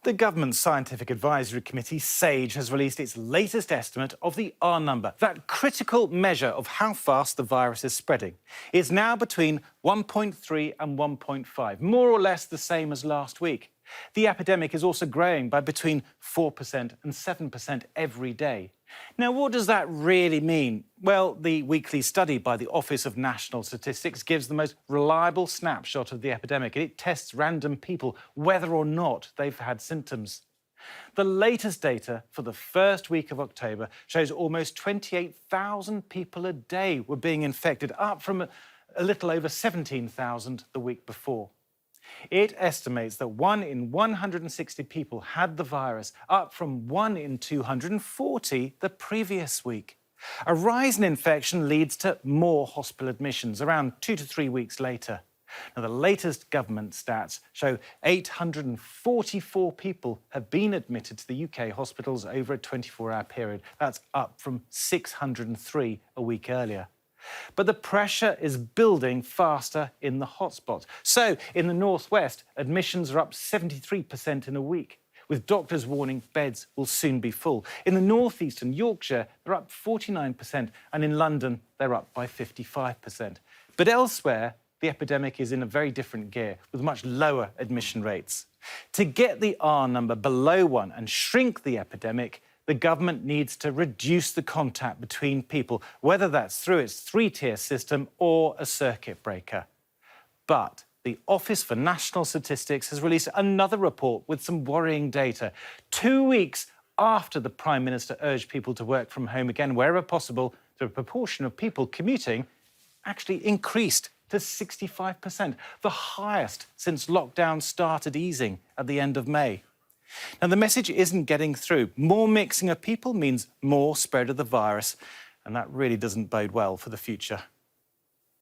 The government's Scientific Advisory Committee, SAGE, has released its latest estimate of the R number, that critical measure of how fast the virus is spreading. It's now between 1.3 and 1.5, more or less the same as last week. The epidemic is also growing by between 4% and 7% every day. Now, what does that really mean? Well, the weekly study by the Office of National Statistics gives the most reliable snapshot of the epidemic, and it tests random people whether or not they've had symptoms. The latest data for the first week of October shows almost 28,000 people a day were being infected, up from a little over 17,000 the week before. It estimates that 1 in 160 people had the virus, up from 1 in 240 the previous week. A rise in infection leads to more hospital admissions, around 2 to 3 weeks later. Now, the latest government stats show 844 people have been admitted to the UK hospitals over a 24-hour period. That's up from 603 a week earlier. But the pressure is building faster in the hotspots. So, in the northwest, admissions are up 73% in a week, with doctors warning beds will soon be full. In the northeast and Yorkshire, they're up 49%, and in London, they're up by 55%. But elsewhere, the epidemic is in a very different gear, with much lower admission rates. To get the R number below 1 and shrink the epidemic, the government needs to reduce the contact between people, whether that's through its three-tier system or a circuit breaker. But the Office for National Statistics has released another report with some worrying data. 2 weeks after the Prime Minister urged people to work from home again wherever possible, the proportion of people commuting actually increased to 65%, the highest since lockdown started easing at the end of May. Now, the message isn't getting through. More mixing of people means more spread of the virus, and that really doesn't bode well for the future.